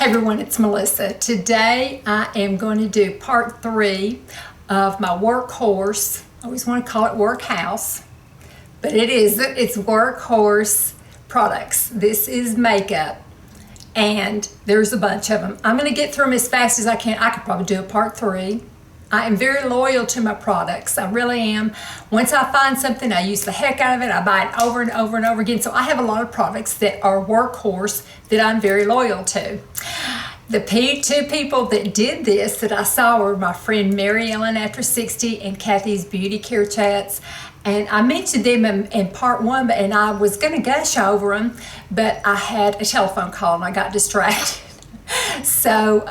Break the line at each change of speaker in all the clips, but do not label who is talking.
everyone, it's Melissa. Today I am going to do part 3 of my Workhorse. I always want to call it Workhouse, but it's Workhorse products. This is makeup and there's a bunch of them. I'm going to get through them as fast as I can. I could probably do a part 3. I am very loyal to my products. I really am. Once I find something, I use the heck out of it. I buy it over and over and over again. So I have a lot of products that are Workhorse that I'm very loyal to. The two people that did this that I saw were my friend Mary Ellen After 60 and Kathy's Beauty Care Chats. And I mentioned them in part 1, and I was going to gush over them, but I had a telephone call and I got distracted. So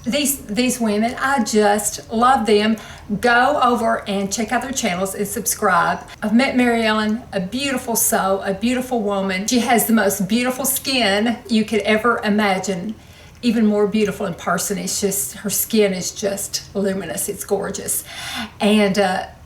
these women, I just love them. Go over and check out their channels and subscribe. I've met Mary Ellen, a beautiful soul, a beautiful woman. She has the most beautiful skin you could ever imagine. Even more beautiful in person. It's just, her skin is just luminous. It's gorgeous. And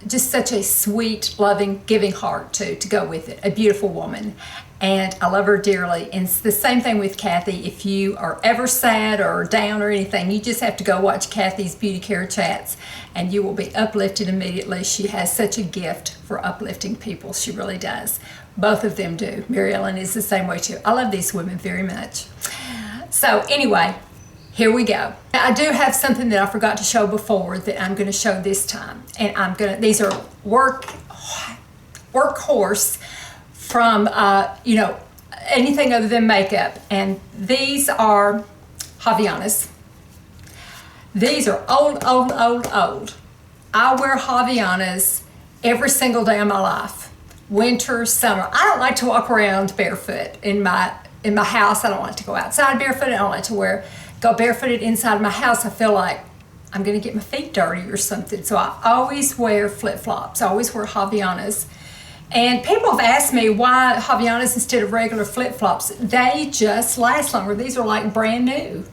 just such a sweet, loving, giving heart to go with it. A beautiful woman. And I love her dearly. And it's the same thing with Kathy. If you are ever sad or down or anything, you just have to go watch Kathy's Beauty Care Chats and you will be uplifted immediately. She has such a gift for uplifting people. She really does. Both of them do. Mary Ellen is the same way too. I love these women very much. So anyway, here we go. I do have something that I forgot to show before that I'm going to show this time. And these are Workhorse from, anything other than makeup. And these are Havaianas. These are old. I wear Havaianas every single day of my life. Winter, summer. I don't like to walk around barefoot in my house. I don't like to go outside barefoot. I don't like to go barefooted inside my house. I feel like I'm going to get my feet dirty or something. So I always wear flip-flops. I always wear Havaianas. And people have asked me why Havaianas instead of regular flip-flops. They just last longer. These are like brand new.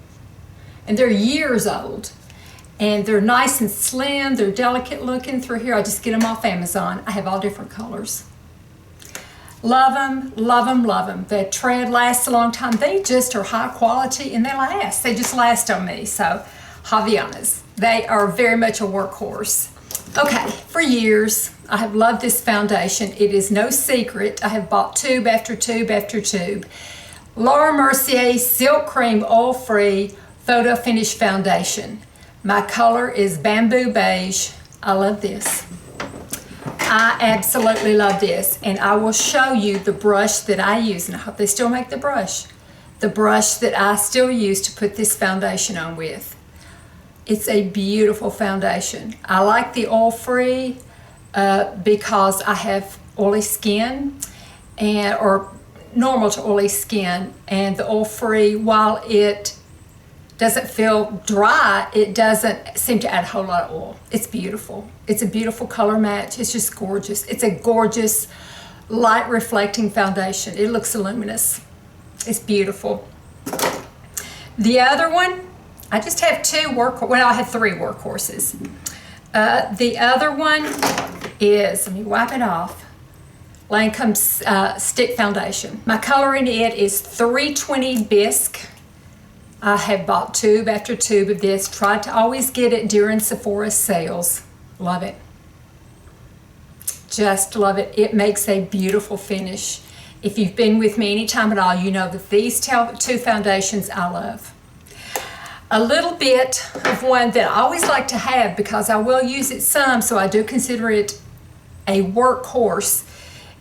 And they're years old. And they're nice and slim. They're delicate looking through here. I just get them off Amazon. I have all different colors. Love them, love them, love them. The tread lasts a long time. They just are high quality and they last. They just last on me. So Havaianas, they are very much a workhorse. Okay, for years, I have loved this foundation. It is no secret. I have bought tube after tube after tube. Laura Mercier Silk Cream Oil Free Photo Finish Foundation. My color is Bamboo Beige. I love this. I absolutely love this, and I will show you the brush that I use, and I hope they still make the brush that I still use to put this foundation on with. It's a beautiful foundation. I like the oil-free because I have oily skin or normal to oily skin, and the oil-free, while it doesn't feel dry, it doesn't seem to add a whole lot of oil. It's beautiful. It's a beautiful color match. It's just gorgeous. It's a gorgeous light reflecting foundation. It looks luminous. It's beautiful. The other one, I just have I have 3 Workhorses. The other one is, let me wipe it off, Lancome Stick Foundation. My color in it is 320 Bisque. I have bought tube after tube of this. Tried to always get it during Sephora sales. Love it. Just love it. It makes a beautiful finish. If you've been with me any time at all, you know that these 2 foundations I love. A little bit of one that I always like to have because I will use it some, so I do consider it a workhorse,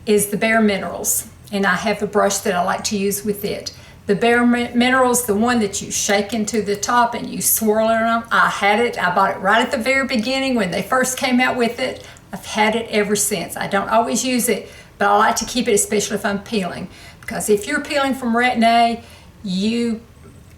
is the Bare Minerals. And I have a brush that I like to use with it. The Bare Minerals, the one that you shake into the top and you swirl it around. I had it. I bought it right at the very beginning when they first came out with it. I've had it ever since. I don't always use it, but I like to keep it, especially if I'm peeling. Because if you're peeling from retin-A, you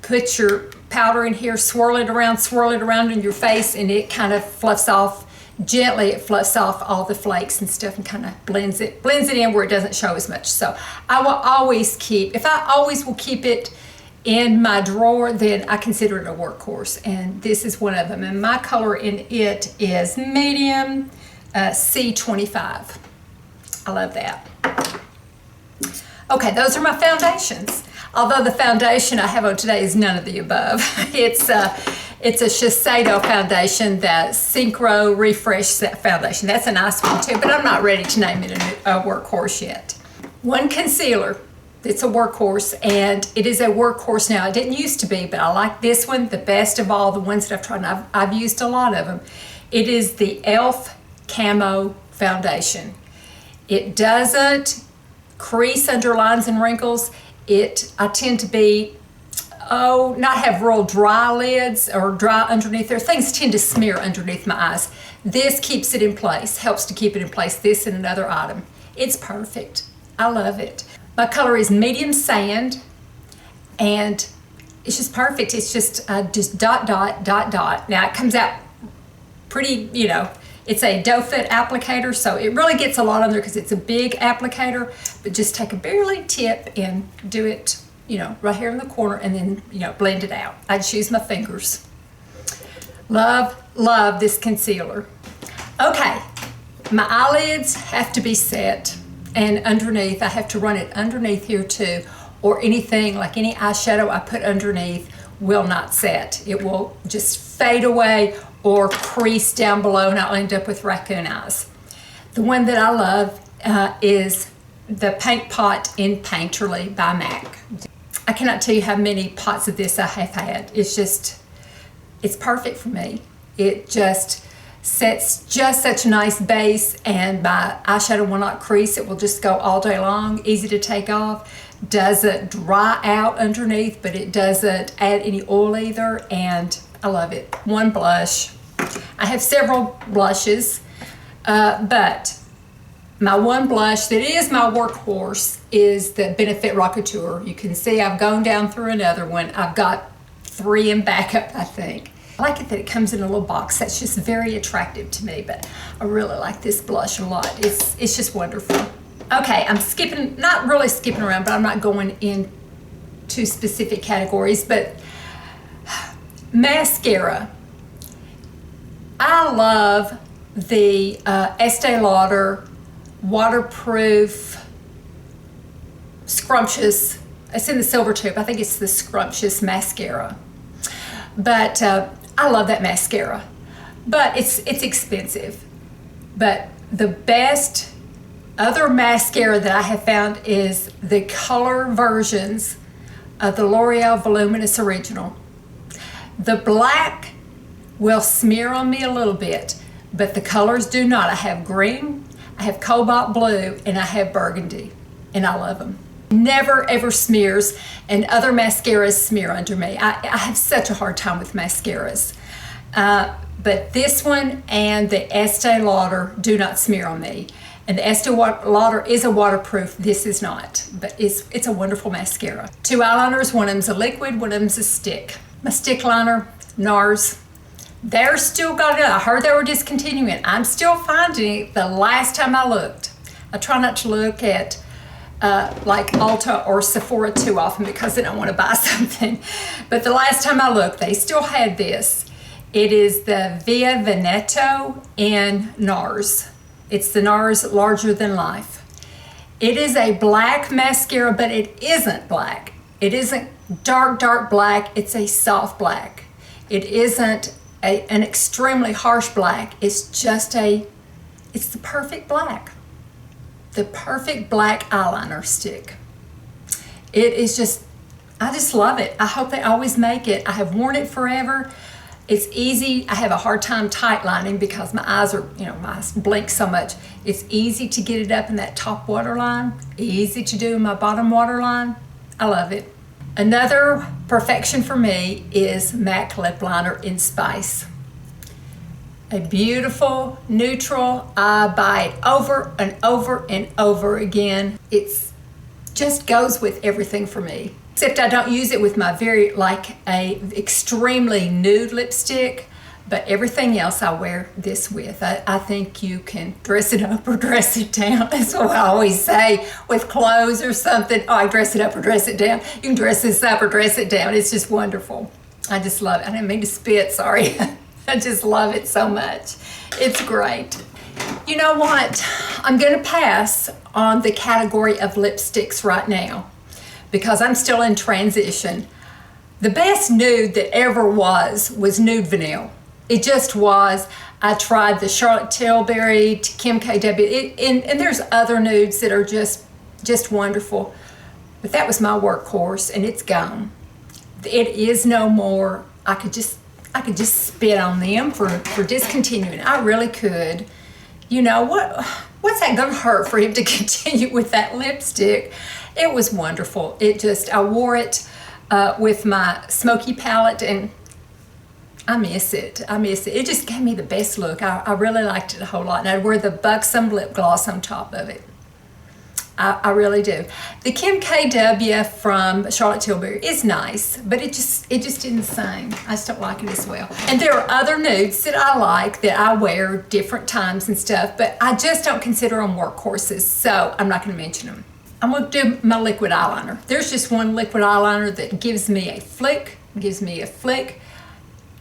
put your powder in here, swirl it around in your face, and it kind of fluffs off. Gently, it fluffs off all the flakes and stuff and kind of blends it in where it doesn't show as much. So I will always keep, if I always will keep it in my drawer, then I consider it a workhorse. And this is one of them. And my color in it is medium C25. I love that. Okay, those are my foundations. Although the foundation I have on today is none of the above. It's a Shiseido foundation, the Synchro Refresh Set foundation. That's a nice one too, but I'm not ready to name it a Workhorse yet. One concealer. It's a Workhorse, and it is a Workhorse now. It didn't used to be, but I like this one the best of all the ones that I've tried. And I've used a lot of them. It is the e.l.f. Camo Foundation. It doesn't crease under lines and wrinkles. I tend to be, not have real dry lids or dry underneath there. Things tend to smear underneath my eyes. This keeps it in place, helps to keep it in place. This and another item. It's perfect. I love it. My color is medium sand, and it's just perfect. It's just dot, dot, dot, dot. Now it comes out pretty, it's a doe foot applicator, so it really gets a lot on there because it's a big applicator, but just take a barely tip and do it, right here in the corner, and then, blend it out. I just use my fingers. Love, love this concealer. Okay, my eyelids have to be set, and underneath, I have to run it underneath here too, or anything, like any eyeshadow I put underneath will not set. It will just fade away or crease down below, and I'll end up with raccoon eyes. The one that I love is the Paint Pot in Painterly by MAC. I cannot tell you how many pots of this I have had. It's perfect for me. It just sets just such a nice base, and my eyeshadow will not crease. It will just go all day long, easy to take off. Doesn't dry out underneath, but it doesn't add any oil either, and I love it. One blush. I have several blushes, but my one blush that is my Workhorse is the Benefit Rockateur. You can see I've gone down through another one. I've got 3 in backup, I think. I like it that it comes in a little box. That's just very attractive to me, but I really like this blush a lot. It's just wonderful. Okay, I'm not really skipping around, but I'm not going into specific categories, but mascara. I love the Estee Lauder waterproof scrumptious, it's in the silver tube, I think it's the scrumptious mascara. But I love that mascara, but it's expensive. But the best other mascara that I have found is the color versions of the L'Oreal Voluminous Original. The black will smear on me a little bit, but the colors do not. I have green, I have cobalt blue, and I have burgundy, and I love them. Never ever smears, and other mascaras smear under me. I have such a hard time with mascaras. But this one and the Estee Lauder do not smear on me. And the Estee Lauder is a waterproof, this is not, but it's a wonderful mascara. 2 eyeliners, one of them's a liquid, one of them's a stick. My stick liner, Nars, they're still got it. I heard they were discontinuing it. I'm still finding it the last time I looked. I try not to look at like Ulta or Sephora too often because I don't want to buy something. But the last time I looked, they still had this. It is the Veneto in Nars. It's the Nars Larger Than Life. It is a black mascara, but it isn't black. It isn't dark, dark black. It's a soft black. It isn't an extremely harsh black. It's just it's the perfect black. The perfect black eyeliner stick. It is just, I just love it. I hope they always make it. I have worn it forever. It's easy. I have a hard time tight lining because my eyes are, my eyes blink so much. It's easy to get it up in that top waterline. Easy to do in my bottom waterline. I love it. Another perfection for me is MAC Lip Liner in Spice. A beautiful, neutral. I buy it over and over and over again. It just goes with everything for me. Except I don't use it with my a extremely nude lipstick, but everything else I wear this with. I think you can dress it up or dress it down. That's what I always say with clothes or something. Oh, I dress it up or dress it down. You can dress this up or dress it down. It's just wonderful. I just love it. I didn't mean to spit, sorry. I just love it so much. It's great. You know what? I'm going to pass on the category of lipsticks right now because I'm still in transition. The best nude that ever was Nude Vanille. It just was. I tried the Charlotte Tilbury, Kim KW, and there's other nudes that are just wonderful. But that was my workhorse, and it's gone. It is no more. I could just spit on them for discontinuing. I really could. You know, what's that gonna hurt for him to continue with that lipstick? It was wonderful. I wore it with my Smoky palette, and I miss it. It just gave me the best look. I really liked it a whole lot. And I'd wear the Buxom lip gloss on top of it. I really do. The Kim KW from Charlotte Tilbury is nice, but it just isn't the same. I just don't like it as well. And there are other nudes that I like that I wear different times and stuff, but I just don't consider them workhorses, so I'm not going to mention them. I'm going to do my liquid eyeliner. There's just one liquid eyeliner that gives me a flick.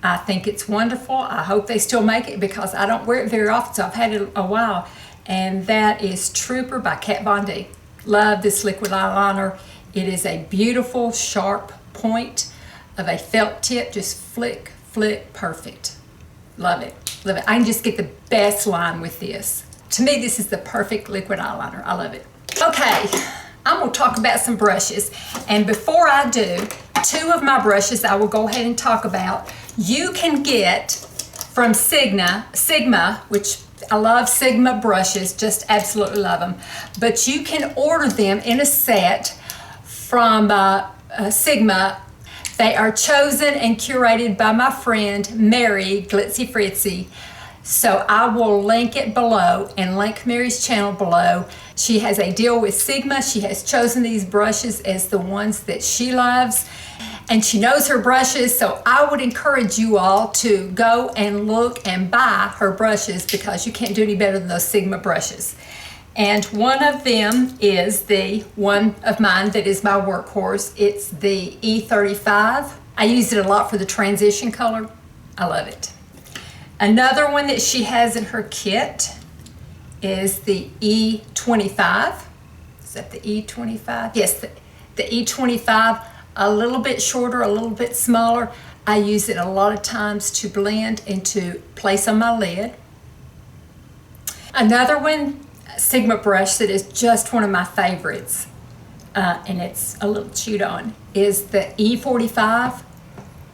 I think it's wonderful. I hope they still make it because I don't wear it very often, so I've had it a while. And that is Trooper by Kat Von D. Love this liquid eyeliner. It is a beautiful, sharp point of a felt tip. Just flick, perfect. Love it. I can just get the best line with this. To me, this is the perfect liquid eyeliner. I love it. Okay, I'm going to talk about some brushes. And before I do, two of my brushes I will go ahead and talk about. You can get from Sigma, which I love Sigma brushes, just absolutely love them. But you can order them in a set from Sigma. They are chosen and curated by my friend Mary Glitzy Fritzy. So I will link it below and link Mary's channel below. She has a deal with Sigma. She has chosen these brushes as the ones that she loves. And she knows her brushes, so I would encourage you all to go and look and buy her brushes because you can't do any better than those Sigma brushes. And one of them is the one of mine that is my workhorse. It's the E35. I use it a lot for the transition color. I love it. Another one that she has in her kit is the E25. Is that the E25? Yes, the E25. A little bit shorter, a little bit smaller. I use it a lot of times to blend and to place on my lid. Another one, Sigma brush that is just one of my favorites, and it's a little chewed on, is the E45.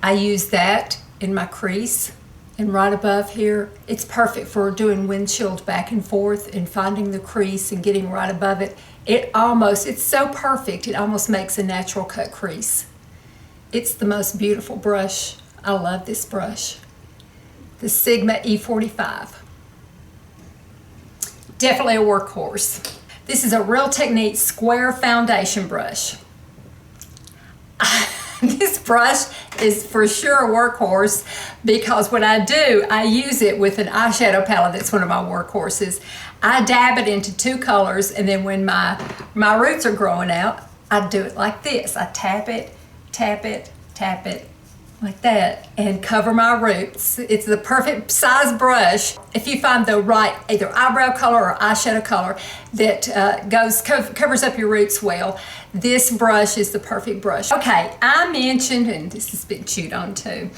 I use that in my crease and right above here. It's perfect for doing windshield back and forth and finding the crease and getting right above it. It's so perfect, it almost makes a natural cut crease. It's the most beautiful brush. I love this brush. The Sigma E45. Definitely a workhorse. This is a Real Technique square foundation brush. This brush is for sure a workhorse because what I do, I use it with an eyeshadow palette that's one of my workhorses. I dab it into two colors, and then when my roots are growing out, I do it like this. I tap it like that and cover my roots. It's the perfect size brush. If you find the right either eyebrow color or eyeshadow color that covers up your roots well, this brush is the perfect brush. Okay, I mentioned, and this has been chewed on too,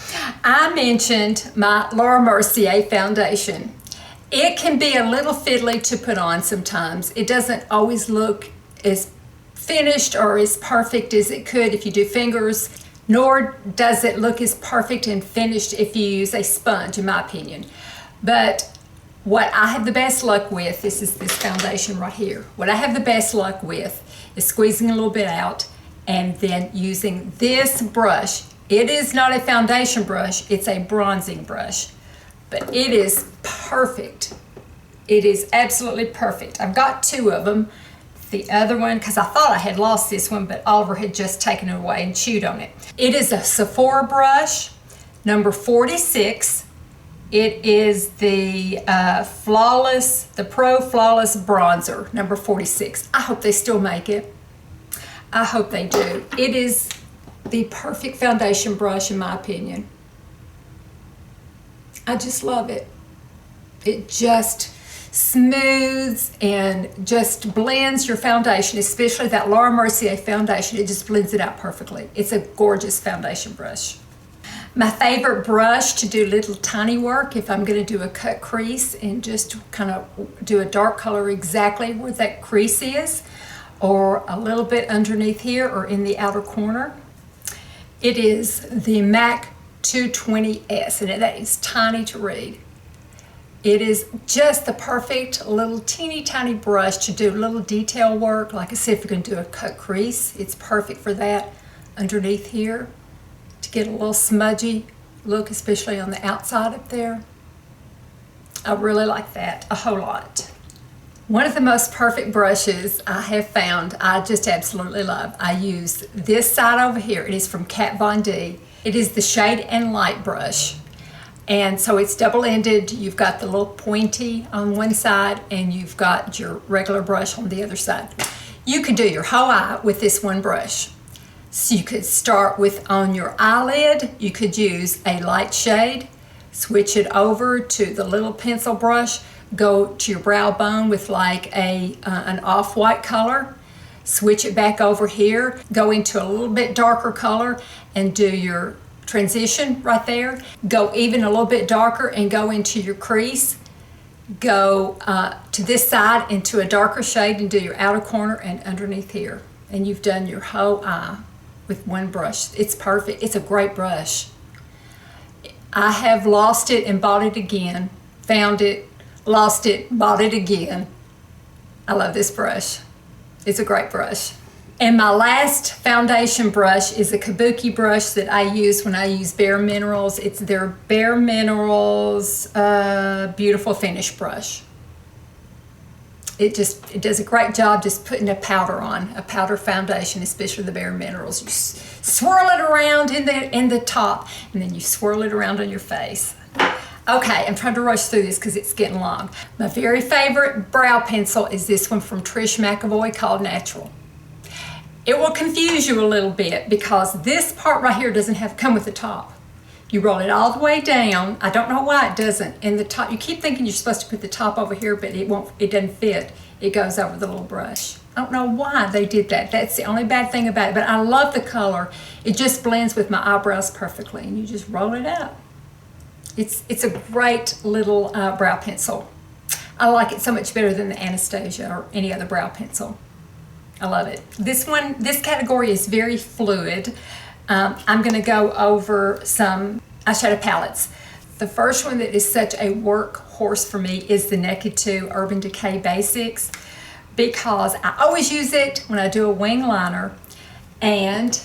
I mentioned my Laura Mercier foundation. It can be a little fiddly to put on sometimes. It doesn't always look as finished or as perfect as it could if you do fingers, nor does it look as perfect and finished if you use a sponge, in my opinion. But what I have the best luck with, this is this foundation right here. What I have the best luck with is squeezing a little bit out and then using this brush. It is not a foundation brush, it's a bronzing brush. But it is perfect. It is absolutely perfect. I've got two of them. The other one, because I thought I had lost this one, but Oliver had just taken it away and chewed on it. It is a Sephora brush, number 46. It is the Pro Flawless Bronzer, number 46. I hope they still make it. I hope they do. It is the perfect foundation brush in my opinion. I just love it. It just smooths and just blends your foundation, especially that Laura Mercier foundation. It just blends it out perfectly. It's a gorgeous foundation brush. My favorite brush to do little tiny work, if I'm going to do a cut crease and just kind of do a dark color exactly where that crease is, or a little bit underneath here or in the outer corner, it is the MAC 220S, and that is tiny to read. It is just the perfect little teeny tiny brush to do little detail work. Like I said, if you're going to do a cut crease, it's perfect for that underneath here, to get a little smudgy look, especially on the outside up there. I really like that a whole lot. One of the most perfect brushes I have found, I just absolutely love. I use this side over here. It is from Kat Von D. It is the Shade and Light brush. And so it's double-ended. You've got the little pointy on one side and you've got your regular brush on the other side. You could do your whole eye with this one brush. So you could start with on your eyelid, you could use a light shade, switch it over to the little pencil brush, go to your brow bone with like an off-white color, switch it back over here, go into a little bit darker color and do your transition right there. Go even a little bit darker and go into your crease. Go to this side into a darker shade and do your outer corner and underneath here. And you've done your whole eye with one brush. It's perfect. It's a great brush. I have lost it and bought it again. Found it, lost it, bought it again. I love this brush. It's a great brush. And my last foundation brush is a Kabuki brush that I use when I use Bare Minerals. It's their Bare Minerals Beautiful Finish brush. It does a great job just putting a powder on, a powder foundation, especially the Bare Minerals. You swirl it around in the top, and then you swirl it around on your face. Okay, I'm trying to rush through this because it's getting long. My very favorite brow pencil is this one from Trish McEvoy called Natural. It will confuse you a little bit because this part right here doesn't come with the top. You roll it all the way down. I don't know why it doesn't. In the top, you keep thinking you're supposed to put the top over here, but it won't. It doesn't fit. It goes over the little brush. I don't know why they did that. That's the only bad thing about it. But I love the color. It just blends with my eyebrows perfectly, and you just roll it out. It's a great little brow pencil. I like it so much better than the Anastasia or any other brow pencil. I love it. This category is very fluid. I'm going to go over some eyeshadow palettes. The first one that is such a workhorse for me is the Naked 2 Urban Decay Basics, because I always use it when I do a wing liner, and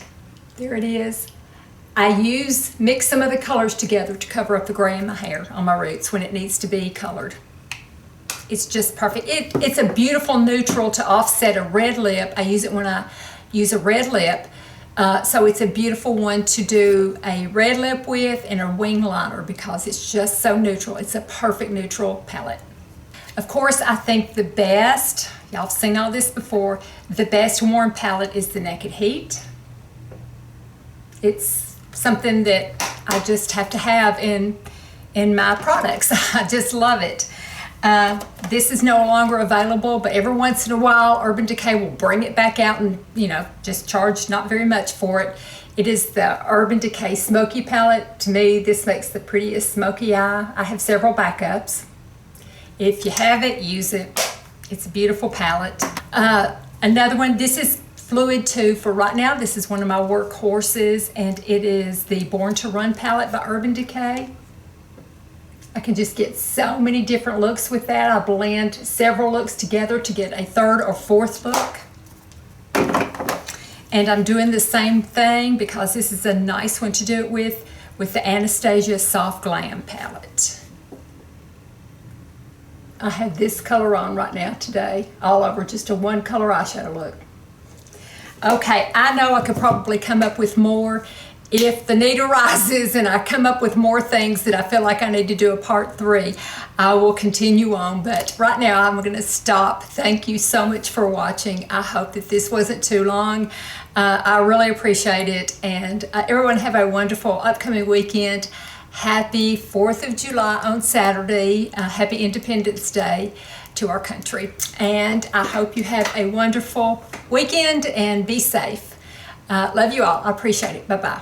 there it is. I mix some of the colors together to cover up the gray in my hair on my roots when it needs to be colored. It's just perfect. It's a beautiful neutral to offset a red lip. I use it when I use a red lip. So it's a beautiful one to do a red lip with and a wing liner because it's just so neutral. It's a perfect neutral palette. Of course, I think the best, y'all have seen all this before, the best warm palette is the Naked Heat. It's something that I just have to have in my products. I just love it. This is no longer available, but every once in a while Urban Decay will bring it back out and, just charge not very much for it. It is the Urban Decay Smoky palette. To me, this makes the prettiest smoky eye. I have several backups. If you have it, use it. It's a beautiful palette. Another one, this is fluid too for right now. This is one of my workhorses, and it is the Born to Run palette by Urban Decay. I can just get so many different looks with that. I blend several looks together to get a third or fourth look. And I'm doing the same thing because this is a nice one to do it with the Anastasia Soft Glam palette. I have this color on right now today, all over, just a one color eyeshadow look. Okay, I know I could probably come up with more. If the need arises and I come up with more things that I feel like I need to do a part 3, I will continue on. But right now I'm going to stop. Thank you so much for watching. I hope that this wasn't too long. I really appreciate it. And everyone have a wonderful upcoming weekend. Happy 4th of July on Saturday. Happy Independence Day. to our country. And I hope you have a wonderful weekend and be safe. Love you all. I appreciate it. Bye-bye.